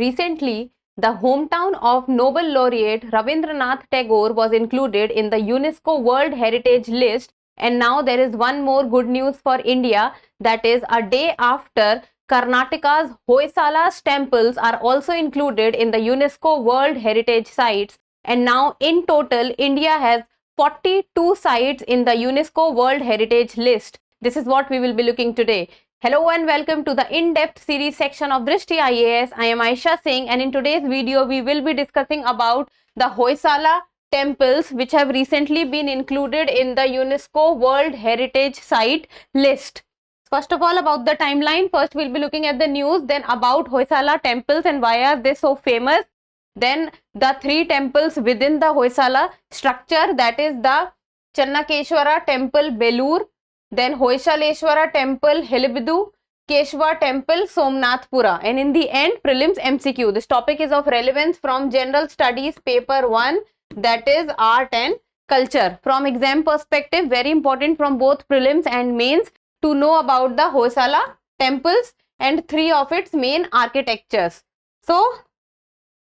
Recently, the hometown of Nobel laureate Rabindranath Tagore was included in the UNESCO World Heritage List, and now there is one more good news for India, that is a day after Karnataka's Hoysala's temples are also included in the UNESCO World Heritage Sites, and now in total India has 42 sites in the UNESCO World Heritage List. This is what we will be looking today. Hello and welcome to the in-depth series section of Drishti IAS. I am Aisha Singh, and in today's video we will be discussing about the Hoysala temples which have recently been included in the UNESCO World Heritage Site list. First of all, about the timeline. First we'll be looking at the news, then about Hoysala temples and why are they so famous. Then the three temples within the Hoysala structure, that is the Channakeshwara temple Belur, then Hoysaleshwara temple Helebidu, Keshwa temple Somnathpura, and in the end prelims MCQ. This topic is of relevance from general studies paper 1, that is art and culture. From exam perspective, very important from both prelims and mains to know about the Hoysala temples and three of its main architectures. So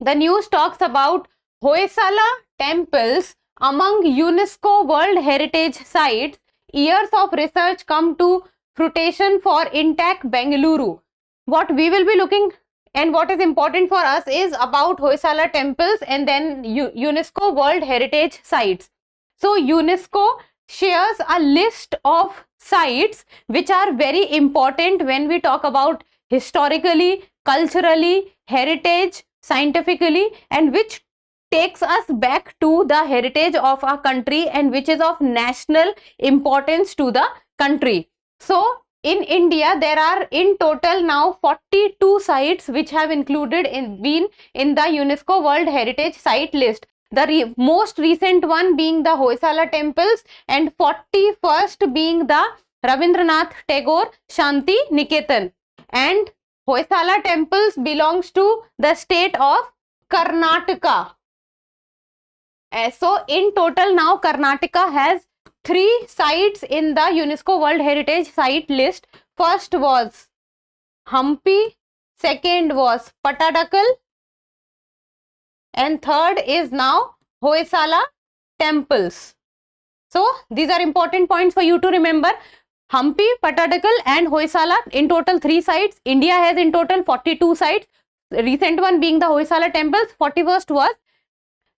the news talks about Hoysala temples among UNESCO World Heritage Sites. Years of research come to fruition for intact Bengaluru. What we will be looking and what is important for us is about Hoysala temples and then UNESCO World Heritage Sites. So UNESCO shares a list of sites which are very important when we talk about historically, culturally, heritage, scientifically, and which takes us back to the heritage of our country and which is of national importance to the country. So in India there are in total now 42 sites which have been in the UNESCO World Heritage Site list. The most recent one being the Hoysala temples and 41st being the Rabindranath Tagore Shanti Niketan. And Hoysala temples belongs to the state of Karnataka. So in total now Karnataka has 3 sites in the UNESCO World Heritage Site list. First was Hampi, second was Patadakal, and third is now Hoysala temples. So these are important points for you to remember. Hampi, Patadakal and Hoysala, in total 3 sites. India has in total 42 sites. Recent one being the Hoysala temples. 41st was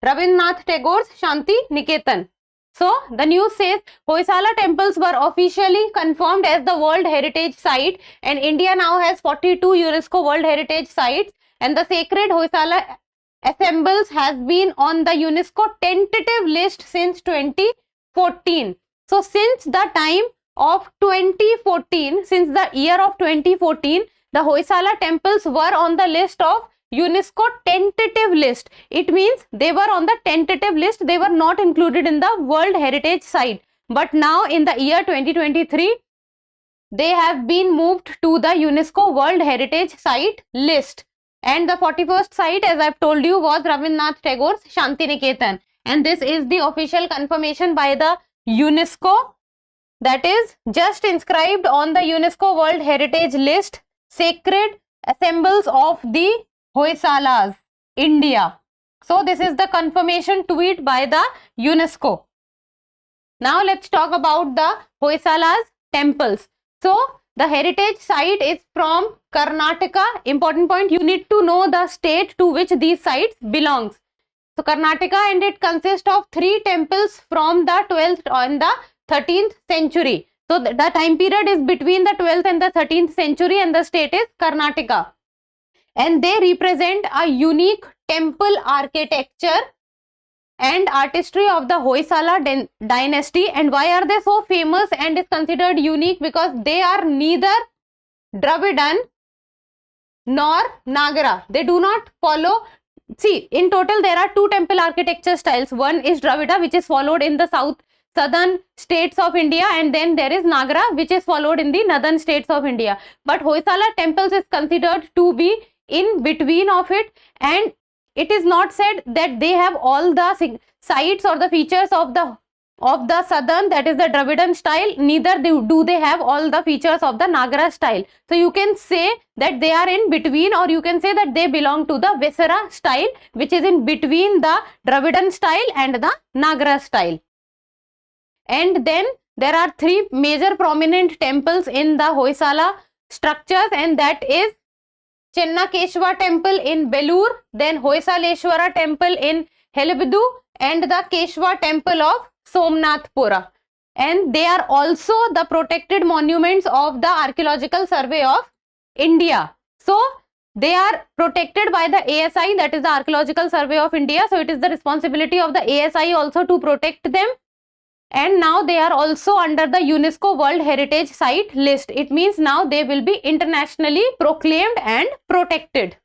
Rabindranath Tagore's Shanti Niketan. So the news says Hoysala temples were officially confirmed as the World Heritage Site, and India now has 42 UNESCO World Heritage Sites, and the sacred Hoysala assembles has been on the UNESCO tentative list since 2014. So since the time of 2014, since the year of 2014, the Hoysala temples were on the list of UNESCO tentative list. It means they were on the tentative list, they were not included in the World Heritage Site. But now in the year 2023, they have been moved to the UNESCO World Heritage Site list. And the 41st site, as I've told you, was Rabindranath Tagore's Shanti Niketan. And this is the official confirmation by the UNESCO, that is just inscribed on the UNESCO World Heritage list, sacred assembles of the Hoysalas, India. So this is the confirmation tweet by the UNESCO. Now let's talk about the Hoysala's temples. So the heritage site is from Karnataka. Important point, you need to know the state to which these sites belongs. So Karnataka, and it consists of 3 temples from the 12th and the 13th century. So the time period is between the 12th and the 13th century, and the state is Karnataka. And they represent a unique temple architecture and artistry of the Hoysala dynasty. And why are they so famous and is considered unique? Because they are neither Dravidian nor Nagara. They do not follow. See, in total there are 2 temple architecture styles. One is Dravida, which is followed in the southern states of India, and then there is Nagara, which is followed in the northern states of India. But Hoysala temples is considered to be in between of it, and it is not said that they have all the sites or the features of the of the southern, that is the Dravidian style, neither do they have all the features of the Nagara style. So you can say that they are in between, or you can say that they belong to the Vesara style, which is in between the Dravidian style and the Nagara style. And then there are three major prominent temples in the Hoysala structures, and that is Chennakeshwar temple in Belur, then Hoysaleshwara temple in Helebidu, and the Keshwa temple of Somnathpura. And they are also the protected monuments of the Archaeological Survey of India. So they are protected by the ASI, that is the Archaeological Survey of India. So it is the responsibility of the ASI also to protect them. And now they are also under the UNESCO World Heritage Site list. It means now they will be internationally proclaimed and protected.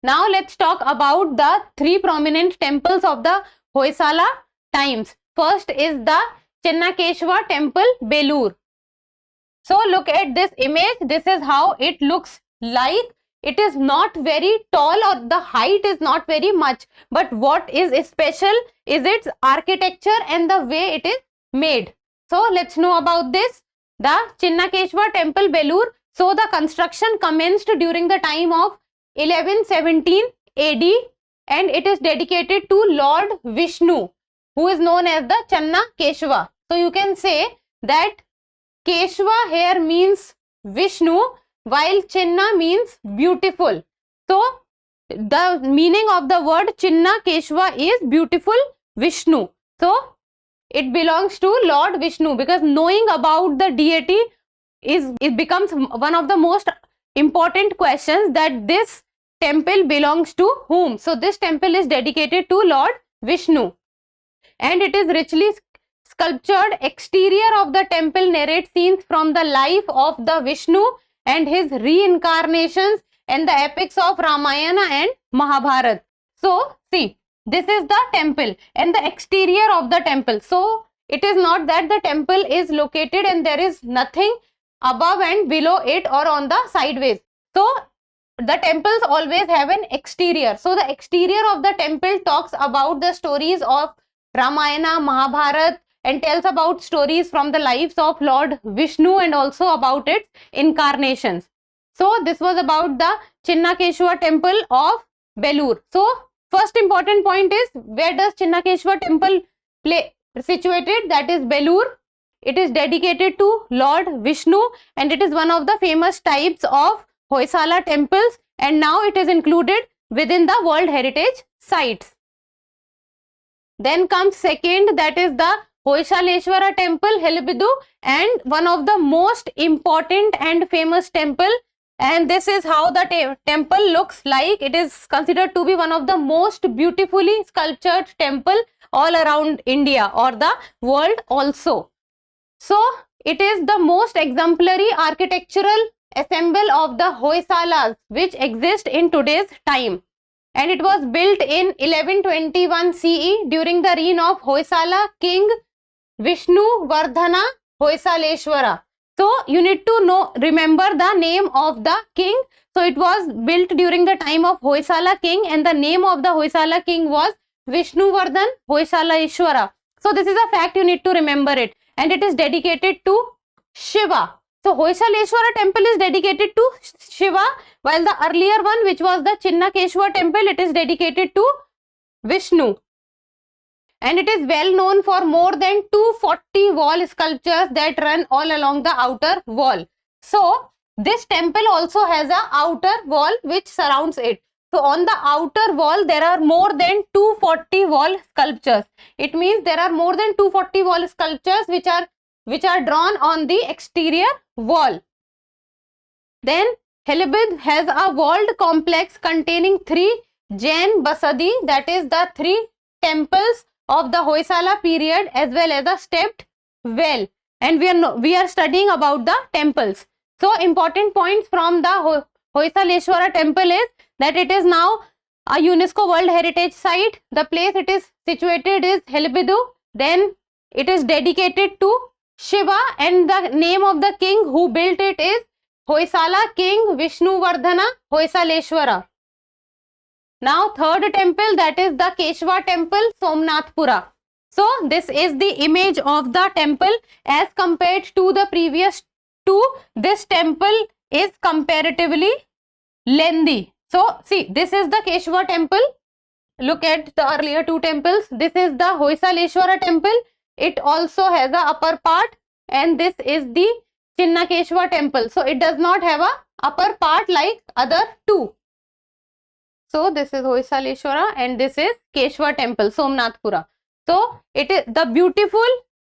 Now let's talk about the three prominent temples of the Hoysala times. First is the Chennakeshwar temple, Belur. So look at this image. This is how it looks like. It is not very tall, or the height is not very much, but what is special is its architecture and the way it is made. So let's know about this. The Chennakeshwar temple, Belur. So the construction commenced during the time of 1117 AD, and it is dedicated to Lord Vishnu, who is known as the Chennakeshwar. So you can say that Keshwa here means Vishnu, while Chinna means beautiful. So the meaning of the word Chennakeshwar is beautiful Vishnu. So it belongs to Lord Vishnu, because knowing about the deity it becomes one of the most important questions, that this temple belongs to whom. So this temple is dedicated to Lord Vishnu, and it is richly sculptured. Exterior of the temple narrates scenes from the life of the Vishnu and his reincarnations and the epics of Ramayana and Mahabharata. So see, this is the temple and the exterior of the temple. So it is not that the temple is located and there is nothing above and below it or on the sideways. So the temples always have an exterior. So the exterior of the temple talks about the stories of Ramayana, Mahabharata, and tells about stories from the lives of Lord Vishnu and also about its incarnations. So this was about the Chennakeshwar temple of Belur. So first important point is, where does Chennakeshwar temple situated? That is Belur. It is dedicated to Lord Vishnu, and it is one of the famous types of Hoysala temples, and now it is included within the World Heritage Sites. Then comes second, that is the Hoysaleshwara temple, Helebidu, and one of the most important and famous temple. And this is how the temple looks like. It is considered to be one of the most beautifully sculptured temple all around India or the world also. So it is the most exemplary architectural assemble of the Hoysalas which exist in today's time. And it was built in 1121 CE during the reign of Hoysala king Vishnu Vardhana Hoysaleshwara. So you need to remember the name of the king. So it was built during the time of Hoysala king, and the name of the Hoysala king was Vishnu Vardhan Hoysaleshwara. So this is a fact, you need to remember it. And it is dedicated to Shiva. So Hoysaleshwara temple is dedicated to Shiva, while the earlier one, which was the Chennakeshwar temple, it is dedicated to Vishnu. And it is well known for more than 240 wall sculptures that run all along the outer wall. So this temple also has an outer wall which surrounds it. So on the outer wall there are more than 240 wall sculptures. It means there are more than 240 wall sculptures which are drawn on the exterior wall. Then Helibid has a walled complex containing 3 Jain Basadi, that is the 3 temples of the Hoysala period, as well as a stepped well. And we are studying about the temples. So important points from the Hoysaleshwara temple is that it is now a UNESCO World Heritage Site. The place it is situated is Helebidu. Then it is dedicated to Shiva, and the name of the king who built it is Hoysala king Vishnu Vardhana Hoysaleshwara. Now third temple, that is the Keshwa temple, Somnathpura. So this is the image of the temple. As compared to the previous two, this temple is comparatively lengthy. So see, this is the Keshava temple. Look at the earlier two temples. This is the Hoysaleshwara temple. It also has a upper part, and this is the Chinnakeshwar temple. So it does not have a upper part like other two. So this is Hoysaleshwara and this is Keshwa temple, Somnathpura. So it is the beautiful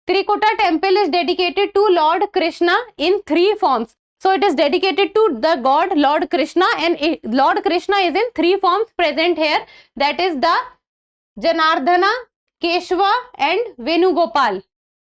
Trikuta temple is dedicated to Lord Krishna in three forms. So it is dedicated to the god Lord Krishna, and Lord Krishna is in three forms present here. That is the Janardhana, Keshava and Venugopal.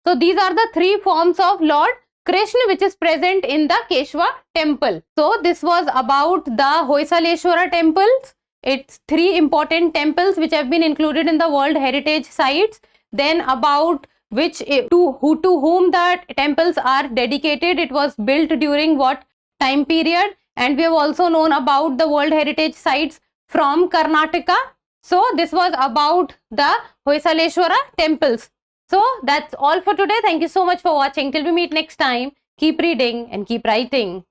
So these are the three forms of Lord Krishna which is present in the Keshava temple. So this was about the Hoysaleshwara temples. It's three important temples which have been included in the World Heritage Sites. Then about to whom the temples are dedicated, it was built during what time period, and we have also known about the World Heritage Sites from Karnataka. So this was about the Hoysaleshwara temples. So that's all for today. Thank you so much for watching. Till we meet next time, keep reading and keep writing.